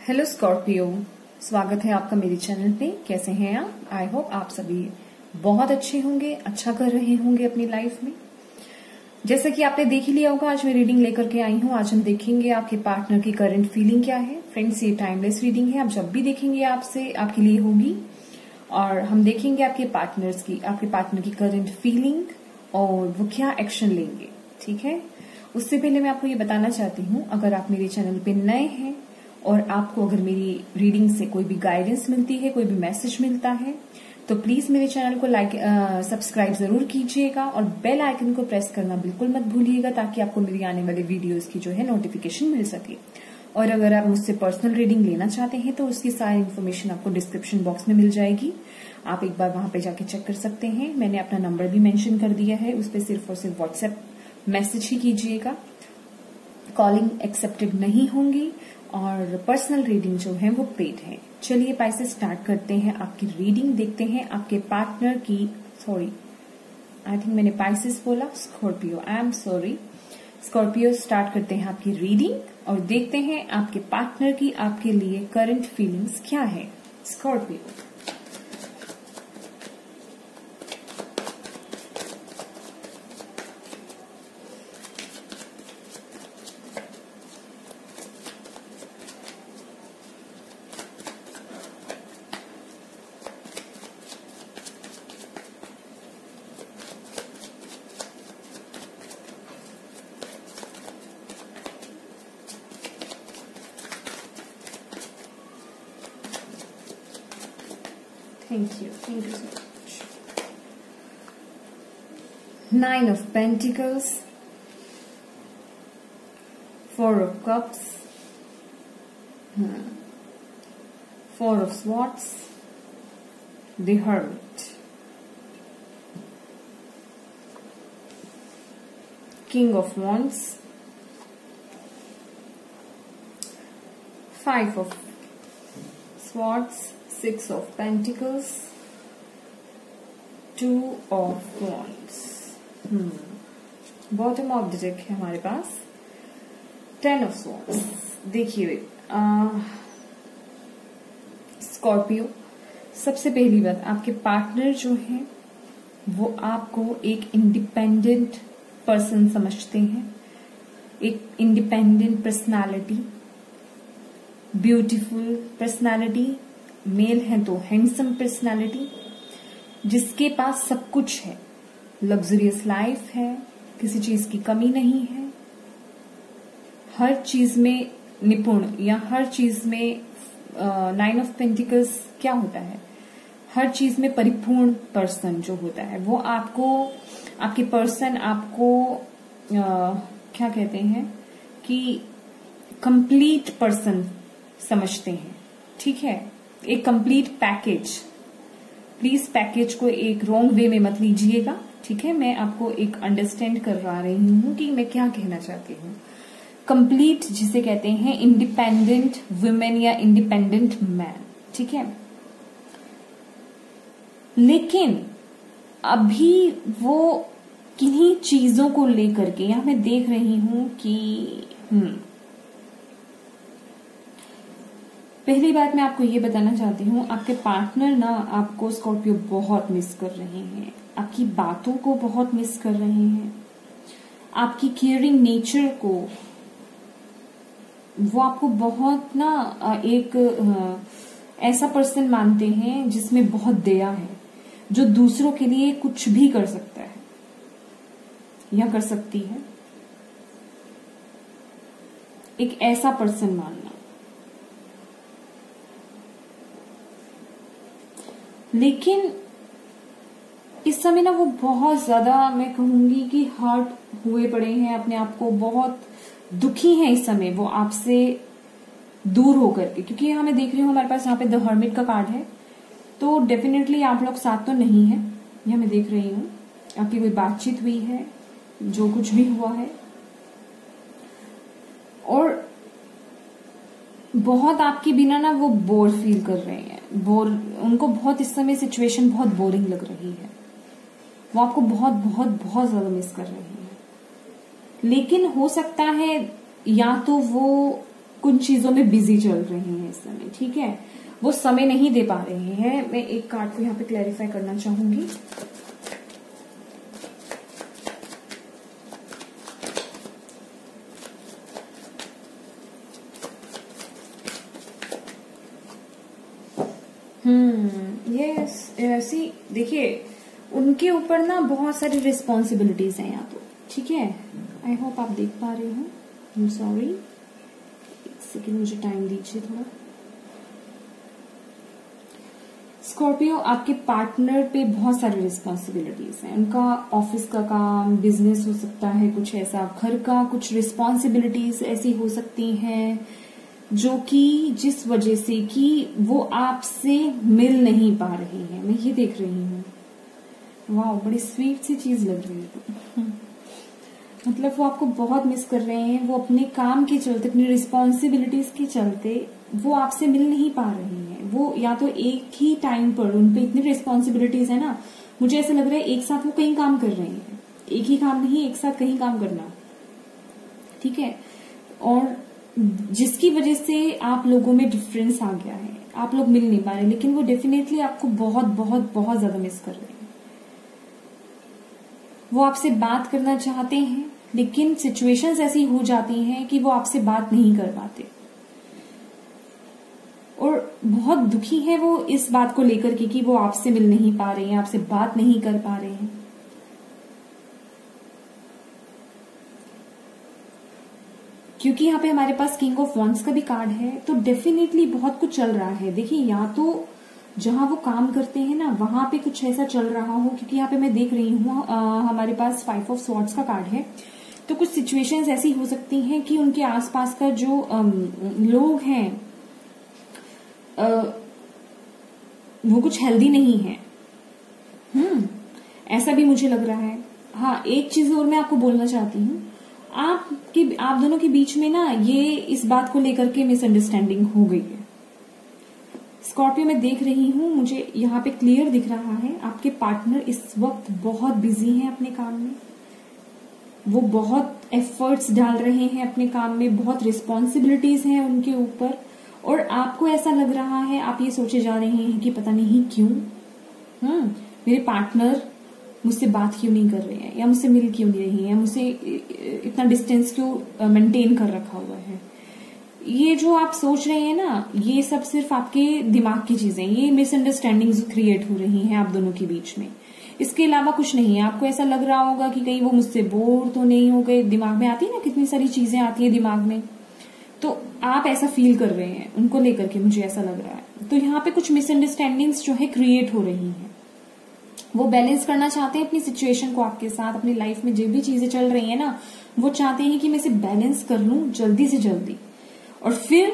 Hello Scorpio, स्वागत है आपका मेरे चैनल पे। कैसे हैं आप? आई होप आप सभी बहुत अच्छे होंगे, अच्छा कर रहे होंगे अपनी लाइफ में। जैसा कि आपने देख ही लिया होगा, आज मैं रीडिंग लेकर के आई हूँ। आज हम देखेंगे आपके पार्टनर की करंट फीलिंग क्या है। फ्रेंड्स, ये टाइमलेस रीडिंग है, आप जब भी देखेंगे आपसे आपके लिए होगी। और हम देखेंगे आपके पार्टनर की करंट फीलिंग और वो क्या एक्शन लेंगे। ठीक है, उससे पहले मैं आपको ये बताना चाहती हूँ, अगर आप मेरे चैनल पे नए हैं और आपको अगर मेरी रीडिंग से कोई भी गाइडेंस मिलती है, कोई भी मैसेज मिलता है, तो प्लीज मेरे चैनल को सब्सक्राइब जरूर कीजिएगा और बेल आइकन को प्रेस करना बिल्कुल मत भूलिएगा, ताकि आपको मेरी आने वाले वीडियोस की जो है नोटिफिकेशन मिल सके। और अगर आप मुझसे पर्सनल रीडिंग लेना चाहते हैं तो उसकी सारी इन्फॉर्मेशन आपको डिस्क्रिप्शन बॉक्स में मिल जाएगी। आप एक बार वहां पे जाके चेक कर सकते हैं। मैंने अपना नंबर भी मेंशन कर दिया है, उस पर सिर्फ और सिर्फ व्हाट्सएप मैसेज ही कीजिएगा। कॉलिंग एक्सेप्टेड नहीं होंगी और पर्सनल रीडिंग जो है वो पेड है। चलिए पाइसेस स्टार्ट करते हैं आपकी रीडिंग। देखते हैं आपके पार्टनर की, आई थिंक मैंने पाइसेस बोला, Scorpio, I am sorry. Scorpio, start करते हैं आपकी रीडिंग और देखते हैं आपके पार्टनर की आपके लिए करंट फीलिंग्स क्या है। Scorpio, Thank you so much. Nine of Pentacles, Four of Cups, Four of Swords, the Hermit, King of Wands, Five of Swords, Six of Pentacles, Two of Wands, bottom of the deck है हमारे पास, Ten of Swords। देखिए Scorpio, सबसे पहली बात, आपके partner जो है वो आपको एक इंडिपेंडेंट पर्सन समझते हैं, एक independent personality, beautiful personality, male है तो हैंडसम पर्सनालिटी, जिसके पास सब कुछ है, लग्जरियस लाइफ है, किसी चीज की कमी नहीं है, हर चीज में निपुण, या हर चीज में नाइन ऑफ पेंटिकल्स क्या होता है, हर चीज में परिपूर्ण पर्सन जो होता है वो आपको, आपके पर्सन आपको क्या कहते हैं कि कंप्लीट पर्सन समझते हैं। ठीक है, एक कंप्लीट पैकेज। प्लीज पैकेज को एक रॉन्ग वे में मत लीजिएगा। ठीक है, मैं आपको एक अंडरस्टैंड करवा रही हूं कि मैं क्या कहना चाहती हूँ। कंप्लीट जिसे कहते हैं इंडिपेंडेंट वुमेन या इंडिपेंडेंट मैन। ठीक है, लेकिन अभी वो किन्हीं चीजों को लेकर के, यहां मैं देख रही हूं कि पहली बात मैं आपको ये बताना चाहती हूँ, आपके पार्टनर ना आपको स्कॉर्पियो बहुत मिस कर रहे हैं, आपकी बातों को बहुत मिस कर रहे हैं, आपकी केयरिंग नेचर को, वो आपको बहुत ना एक ऐसा पर्सन मानते हैं जिसमें बहुत दया है, जो दूसरों के लिए कुछ भी कर सकता है या कर सकती है, एक ऐसा पर्सन मानना। लेकिन इस समय ना वो बहुत ज्यादा, मैं कहूंगी कि हर्ट हुए पड़े हैं, अपने आप को बहुत दुखी हैं इस समय वो आपसे दूर होकर के, क्योंकि यहाँ मैं देख रही हूँ हमारे पास यहाँ पे द हर्मिट का कार्ड है, तो डेफिनेटली आप लोग साथ तो नहीं है। यह मैं देख रही हूँ आपकी कोई बातचीत हुई है, जो कुछ भी हुआ है, और बहुत आपके बिना ना वो बोर फील कर रहे हैं, बोर, उनको बहुत इस समय सिचुएशन बहुत बोरिंग लग रही है, वो आपको बहुत बहुत बहुत ज्यादा मिस कर रहे हैं। लेकिन हो सकता है या तो वो कुछ चीजों में बिजी चल रहे हैं इस समय, ठीक है, वो समय नहीं दे पा रहे हैं। मैं एक कार्ड को यहाँ पे क्लैरिफाई करना चाहूंगी। यस, ऐसी देखिए उनके ऊपर ना बहुत सारी रिस्पॉन्सिबिलिटीज हैं यहाँ तो, ठीक है। आई होप आप देख पा रहे हो। आई एम सॉरी, एक सेकेंड मुझे टाइम दीजिए थोड़ा। स्कॉर्पियो, आपके पार्टनर पे बहुत सारी रिस्पॉन्सिबिलिटीज हैं। उनका ऑफिस का काम, बिजनेस हो सकता है, कुछ ऐसा घर का कुछ रिस्पॉन्सिबिलिटीज ऐसी हो सकती हैं जो कि जिस वजह से कि वो आपसे मिल नहीं पा रहे हैं। मैं ये देख रही हूँ, वाह बड़ी स्वीट सी चीज लग रही है। मतलब वो आपको बहुत मिस कर रहे हैं। वो अपने काम के चलते, अपनी रिस्पॉन्सिबिलिटीज के चलते वो आपसे मिल नहीं पा रहे हैं। वो या तो एक ही टाइम पर उनपे इतनी रिस्पॉन्सिबिलिटीज है ना, मुझे ऐसा लग रहा है एक साथ वो कहीं काम कर रहे हैं। एक ही काम नहीं, एक साथ कहीं काम करना, ठीक है। और जिसकी वजह से आप लोगों में डिफरेंस आ गया है, आप लोग मिल नहीं पा रहे, लेकिन वो डेफिनेटली आपको बहुत बहुत बहुत ज्यादा मिस कर रहे हैं। वो आपसे बात करना चाहते हैं, लेकिन सिचुएशंस ऐसी हो जाती हैं कि वो आपसे बात नहीं कर पाते, और बहुत दुखी है वो इस बात को लेकर के कि वो आपसे मिल नहीं पा रहे हैं, आपसे बात नहीं कर पा रहे हैं। क्योंकि यहाँ पे हमारे पास किंग ऑफ वॉन्ड्स का भी कार्ड है, तो डेफिनेटली बहुत कुछ चल रहा है। देखिए, या तो जहां वो काम करते हैं ना, वहां पे कुछ ऐसा चल रहा हो, क्योंकि यहाँ पे मैं देख रही हूँ हमारे पास 5 ऑफ स्वॉर्ड्स का कार्ड है। तो कुछ सिचुएशंस ऐसी हो सकती हैं कि उनके आसपास का जो लोग हैं वो कुछ हेल्दी नहीं है। ऐसा भी मुझे लग रहा है। हाँ, एक चीज और मैं आपको बोलना चाहती हूँ, आप दोनों के बीच में ना ये इस बात को लेकर के मिसअंडरस्टैंडिंग हो गई है। स्कॉर्पियो, मैं देख रही हूँ, मुझे यहाँ पे क्लियर दिख रहा है आपके पार्टनर इस वक्त बहुत बिजी हैं अपने काम में। वो बहुत एफर्ट्स डाल रहे हैं अपने काम में, बहुत रिस्पॉन्सिबिलिटीज हैं उनके ऊपर, और आपको ऐसा लग रहा है, आप ये सोचे जा रहे हैं कि पता नहीं क्यों मेरे पार्टनर मुझसे बात क्यों नहीं कर रहे हैं, या मुझसे मिल क्यों नहीं रही है, या मुझसे इतना डिस्टेंस क्यों मेंटेन कर रखा हुआ है। ये जो आप सोच रहे हैं ना, ये सब सिर्फ आपके दिमाग की चीजें, ये मिसअंडरस्टैंडिंग्स क्रिएट हो रही हैं आप दोनों के बीच में। इसके अलावा कुछ नहीं है। आपको ऐसा लग रहा होगा कि कहीं वो मुझसे बोर तो नहीं हो गए। दिमाग में आती है ना, कितनी सारी चीजें आती है दिमाग में, तो आप ऐसा फील कर रहे हैं उनको लेकर के, मुझे ऐसा लग रहा है। तो यहाँ पे कुछ मिसअंडरस्टैंडिंग्स जो है क्रिएट हो रही हैं। वो बैलेंस करना चाहते हैं अपनी सिचुएशन को आपके साथ, अपनी लाइफ में जो भी चीजें चल रही है ना, वो चाहते हैं कि मैं इसे बैलेंस कर लूं जल्दी से जल्दी, और फिर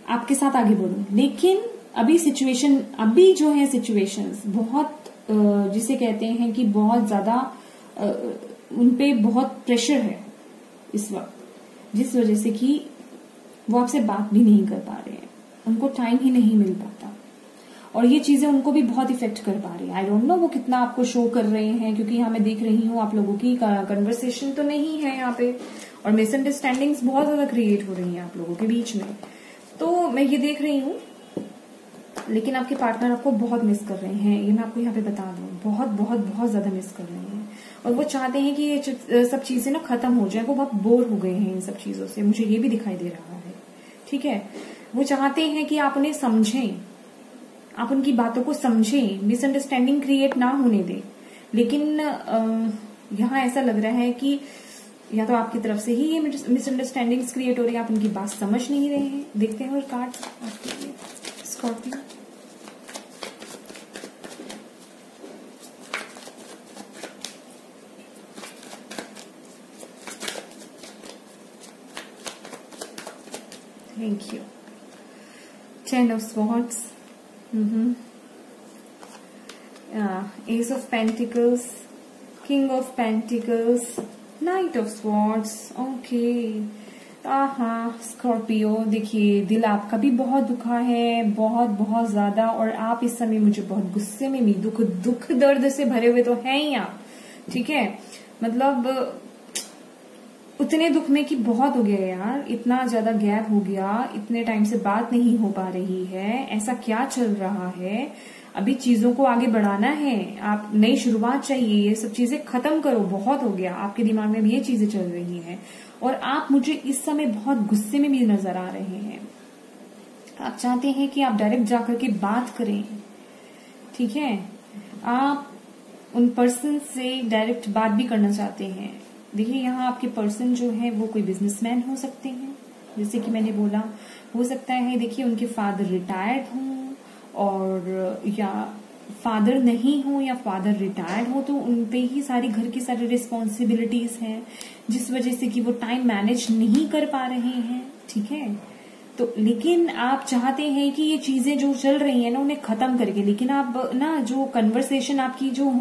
आपके साथ आगे बढ़ूं। लेकिन अभी जो है सिचुएशंस बहुत जिसे कहते हैं कि बहुत ज्यादा उनपे बहुत प्रेशर है इस वक्त, जिस वजह से कि वो आपसे बात भी नहीं कर पा रहे हैं, उनको टाइम ही नहीं मिल पाता, और ये चीजें उनको भी बहुत इफेक्ट कर पा रही है। आई डोंट नो वो कितना आपको शो कर रहे हैं, क्योंकि यहाँ मैं देख रही हूँ आप लोगों की कन्वर्सेशन तो नहीं है यहाँ पे, और मिसअंडरस्टैंडिंग्स बहुत ज्यादा क्रिएट हो रही हैं आप लोगों के बीच में। तो मैं ये देख रही हूँ, लेकिन आपके पार्टनर आपको बहुत मिस कर रहे हैं, ये मैं आपको यहाँ पे बता दूं, बहुत बहुत बहुत ज्यादा मिस कर रहे हैं, और वो चाहते हैं कि ये सब चीजें ना खत्म हो जाए। वो बहुत बोर हो गए हैं इन सब चीजों से, मुझे ये भी दिखाई दे रहा है, ठीक है। वो चाहते हैं कि आप उन्हें समझें, आप उनकी बातों को समझें, मिसअंडरस्टैंडिंग क्रिएट ना होने दें। लेकिन यहाँ ऐसा लग रहा है कि या तो आपकी तरफ से ही ये मिसअंडरस्टैंडिंग्स क्रिएट हो रही है, आप उनकी बात समझ नहीं रहे हैं। देखते हैं और कार्ड आपके लिए Scorpio. Thank you. 10 of Swords, Ace of Pentacles, King of Pentacles, Knight of Swords, okay. Scorpio, देखिए दिल आपका भी बहुत दुखा है, बहुत बहुत ज्यादा, और आप इस समय मुझे बहुत गुस्से में भी, दुख दर्द से भरे हुए तो हैं ही आप, ठीक है। मतलब उतने दुख में कि बहुत हो गया यार, इतना ज्यादा गैप हो गया, इतने टाइम से बात नहीं हो पा रही है, ऐसा क्या चल रहा है, अभी चीजों को आगे बढ़ाना है, आप नई शुरुआत चाहिए, ये सब चीजें खत्म करो, बहुत हो गया, आपके दिमाग में भी ये चीजें चल रही हैं। और आप मुझे इस समय बहुत गुस्से में भी नजर आ रहे हैं। आप चाहते हैं कि आप डायरेक्ट जाकर के बात करें, ठीक है, आप उन पर्सन से डायरेक्ट बात भी करना चाहते हैं। देखिए यहाँ आपके पर्सन जो है वो कोई बिजनेसमैन हो सकते हैं, जैसे कि मैंने बोला, हो सकता है देखिए उनके फादर रिटायर्ड हों, और या फादर नहीं हो या फादर रिटायर्ड हो, तो उनपे ही सारी घर की सारी रिस्पॉन्सिबिलिटीज हैं, जिस वजह से कि वो टाइम मैनेज नहीं कर पा रहे हैं, ठीक है। तो लेकिन आप चाहते हैं कि ये चीजें जो चल रही हैं ना उन्हें खत्म करके, लेकिन आप ना जो कन्वर्सेशन आपकी जो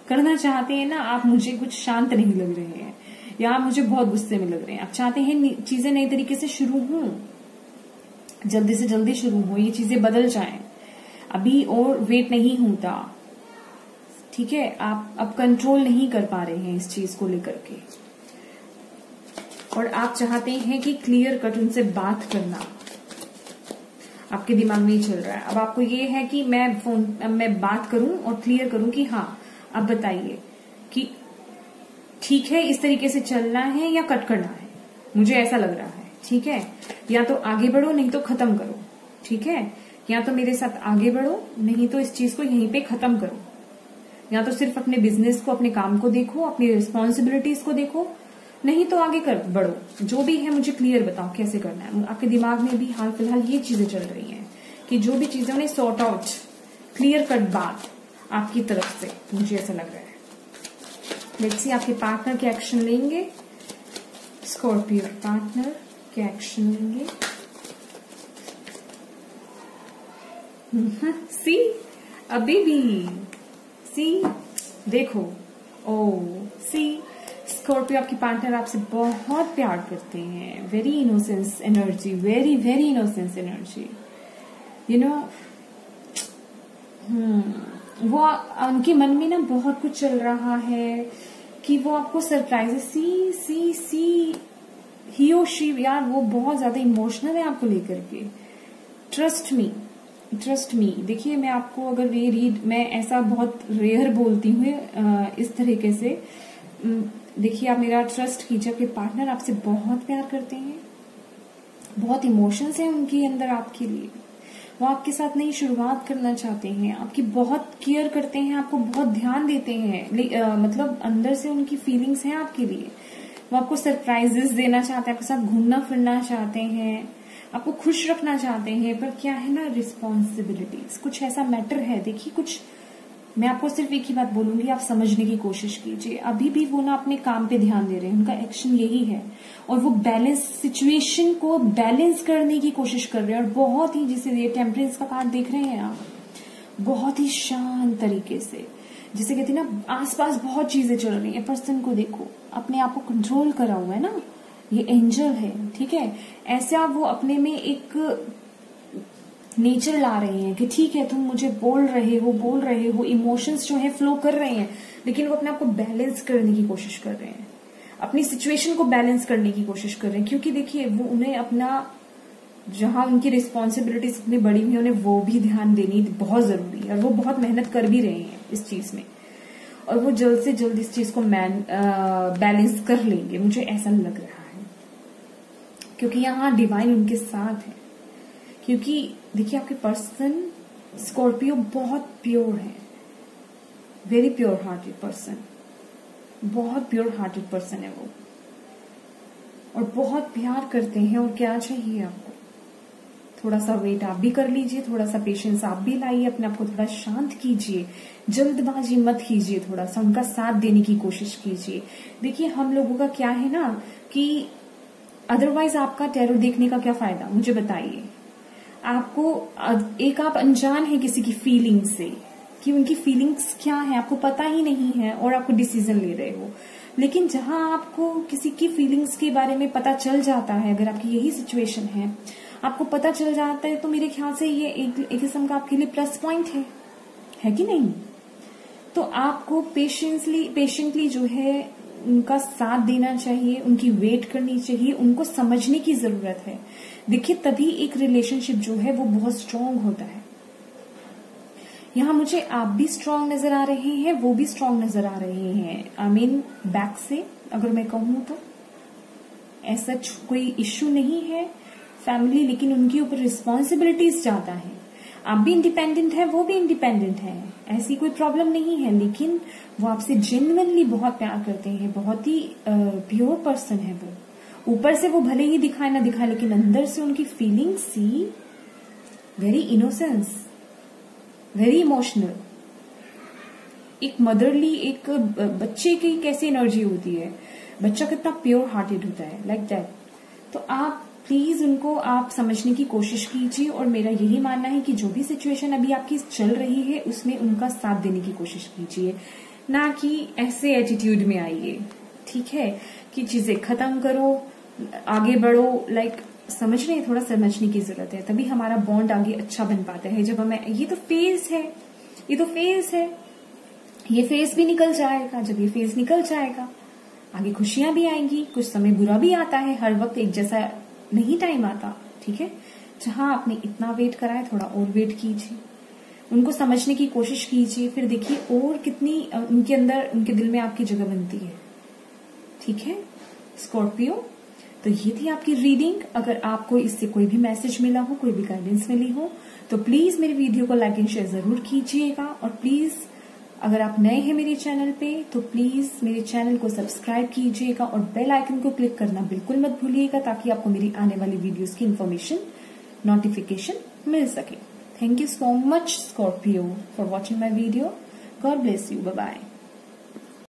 करना चाहते हैं ना, आप मुझे कुछ शांत नहीं लग रहे हैं, या आप मुझे बहुत गुस्से में लग रहे हैं। आप चाहते हैं चीजें नई तरीके से शुरू हों, जल्दी से जल्दी शुरू हो, ये चीजें बदल जाएं, अभी और वेट नहीं होता, ठीक है। आप अब कंट्रोल नहीं कर पा रहे हैं इस चीज को लेकर के, और आप चाहते हैं कि क्लियर कट उनसे बात करना, आपके दिमाग में ही चल रहा है। अब आपको ये है कि मैं बात करूं और क्लियर करूं कि हाँ अब बताइए कि ठीक है इस तरीके से चलना है या कट करना है, मुझे ऐसा लग रहा है, ठीक है, या तो आगे बढ़ो नहीं तो खत्म करो, ठीक है, या तो मेरे साथ आगे बढ़ो नहीं तो इस चीज को यहीं पे खत्म करो, या तो सिर्फ अपने बिजनेस को, अपने काम को देखो, अपनी रिस्पॉन्सिबिलिटीज को देखो, नहीं तो आगे बढ़ो। जो भी है मुझे क्लियर बताओ कैसे करना है। आपके दिमाग में भी हाल फिलहाल ये चीजें चल रही हैं कि जो भी चीजें उन्हें सॉर्ट आउट, क्लियर कट बात आपकी तरफ से, मुझे ऐसा लग रहा है। लेट्स सी आपके पार्टनर के एक्शन लेंगे, स्कॉर्पियो पार्टनर के एक्शन लेंगे। सी अभी भी सी देखो, ओ सी स्कॉर्पियो आपकी पार्टनर आपसे बहुत प्यार करते हैं, very innocence energy, very very innocence energy, you know. वो उनके मन में ना बहुत कुछ चल रहा है कि वो आपको सरप्राइज, सी ही और शी, यार वो बहुत ज्यादा इमोशनल है आपको लेकर के। ट्रस्ट मी देखिए मैं आपको अगर ये रीड, मैं ऐसा बहुत रेयर बोलती हूँ इस तरीके से, देखिए आप मेरा ट्रस्ट कीजिए, आपके पार्टनर आपसे बहुत प्यार करते हैं, बहुत इमोशंस हैं उनके अंदर आपके लिए, वो आपके साथ नई शुरुआत करना चाहते हैं, आपकी बहुत केयर करते हैं, आपको बहुत ध्यान देते हैं, मतलब अंदर से उनकी फीलिंग्स हैं आपके लिए, वो आपको सरप्राइजेस देना चाहते हैं, आपके साथ घूमना फिरना चाहते हैं, आपको खुश रखना चाहते हैं, पर क्या है ना, रिस्पॉन्सिबिलिटीज कुछ ऐसा मैटर है। देखिए कुछ, मैं आपको सिर्फ एक ही बात बोलूंगी, आप समझने की कोशिश कीजिए। अभी भी वो ना अपने काम पे ध्यान दे रहे हैं, उनका एक्शन यही है, और वो बैलेंस, सिचुएशन को बैलेंस करने की कोशिश कर रहे हैं, और बहुत ही, जिसे ये टेम्परेंस का कार्ड देख रहे हैं आप, बहुत ही शांत तरीके से, जिसे कहते हैं ना आसपास बहुत चीजें चल रही है, पर्सन को देखो अपने आप को कंट्रोल करा हुआ है ना, ये एंजल है, ठीक है। ऐसा वो अपने में एक नेचर ला रहे हैं कि ठीक है तुम मुझे बोल रहे हो, इमोशंस जो है फ्लो कर रहे हैं, लेकिन वो अपने आप को बैलेंस करने की कोशिश कर रहे हैं, अपनी सिचुएशन को बैलेंस करने की कोशिश कर रहे हैं, क्योंकि देखिए वो उन्हें अपना, जहां उनकी रिस्पॉन्सिबिलिटीज इतनी बड़ी हुई है, उन्हें वो भी ध्यान देनी बहुत जरूरी है, और वो बहुत मेहनत कर भी रहे हैं इस चीज में, और वो जल्द से जल्द इस चीज को बैलेंस कर लेंगे, मुझे ऐसा लग रहा है, क्योंकि यहाँ डिवाइन उनके साथ है। क्योंकि देखिए आपके पर्सन स्कॉर्पियो बहुत प्योर है, वेरी प्योर हार्टेड पर्सन, बहुत प्योर हार्टेड पर्सन है वो, और बहुत प्यार करते हैं। और क्या चाहिए आपको, थोड़ा सा वेट आप भी कर लीजिए, थोड़ा सा पेशेंस आप भी लाइए, अपने आप को थोड़ा शांत कीजिए, जल्दबाजी मत कीजिए, थोड़ा सा उनका साथ देने की कोशिश कीजिए। देखिए हम लोगों का क्या है ना कि अदरवाइज आपका टैरो देखने का क्या फायदा, मुझे बताइए। आपको एक, आप अनजान है किसी की फीलिंग से, कि उनकी फीलिंग्स क्या है आपको पता ही नहीं है, और आपको डिसीजन ले रहे हो। लेकिन जहां आपको किसी की फीलिंग्स के बारे में पता चल जाता है, अगर आपकी यही सिचुएशन है, आपको पता चल जाता है, तो मेरे ख्याल से ये एक किस्म का आपके लिए प्लस पॉइंट है कि नहीं। तो आपको पेशेंटली जो है उनका साथ देना चाहिए, उनकी वेट करनी चाहिए, उनको समझने की जरूरत है। देखिए तभी एक रिलेशनशिप जो है वो बहुत स्ट्रांग होता है। यहाँ मुझे आप भी स्ट्रांग नजर आ रहे हैं, वो भी स्ट्रांग नजर आ रहे हैं। आई मीन बैक से अगर मैं कहूं तो ऐसा कोई इश्यू नहीं है फैमिली, लेकिन उनके ऊपर रिस्पॉन्सिबिलिटीज ज्यादा है। आप भी इंडिपेंडेंट है, वो भी इंडिपेंडेंट है, ऐसी कोई प्रॉब्लम नहीं है, लेकिन वो आपसे जेन्युइनली बहुत प्यार करते हैं, बहुत ही प्योर पर्सन है वो। ऊपर से वो भले ही दिखाए ना दिखाए, लेकिन अंदर से उनकी फीलिंग्स सी वेरी इनोसेंस, वेरी इमोशनल। एक मदरली, एक बच्चे की कैसी एनर्जी होती है, बच्चा कितना प्योर हार्टेड होता है, लाइक दैट। तो आप प्लीज उनको आप समझने की कोशिश कीजिए, और मेरा यही मानना है कि जो भी सिचुएशन अभी आपकी चल रही है उसमें उनका साथ देने की कोशिश कीजिए, ना कि ऐसे एटीट्यूड में आइए, ठीक है, कि चीजें खत्म करो, आगे बढ़ो। लाइक समझ रहे हैं, थोड़ा समझने की जरूरत है, तभी हमारा बॉन्ड आगे अच्छा बन पाता है। जब हमें ये तो फेज है, ये तो फेज है, ये फेज भी निकल जाएगा। जब ये फेज निकल जाएगा आगे खुशियां भी आएंगी, कुछ समय बुरा भी आता है, हर वक्त एक जैसा नहीं टाइम आता, ठीक है। जहां आपने इतना वेट करा है थोड़ा और वेट कीजिए, उनको समझने की कोशिश कीजिए, फिर देखिए और कितनी उनके अंदर, उनके दिल में आपकी जगह बनती है, ठीक है स्कॉर्पियो। तो ये थी आपकी रीडिंग। अगर आपको इससे कोई भी मैसेज मिला हो, कोई भी गाइडेंस मिली हो, तो प्लीज मेरे वीडियो को लाइक एंड शेयर जरूर कीजिएगा। और प्लीज अगर आप नए हैं मेरे चैनल पे तो प्लीज मेरे चैनल को सब्सक्राइब कीजिएगा और बेल आइकन को क्लिक करना बिल्कुल मत भूलिएगा, ताकि आपको मेरी आने वाली वीडियोस की इन्फॉर्मेशन नोटिफिकेशन मिल सके। Thank you so much Scorpio for watching my video. God bless you. Bye bye.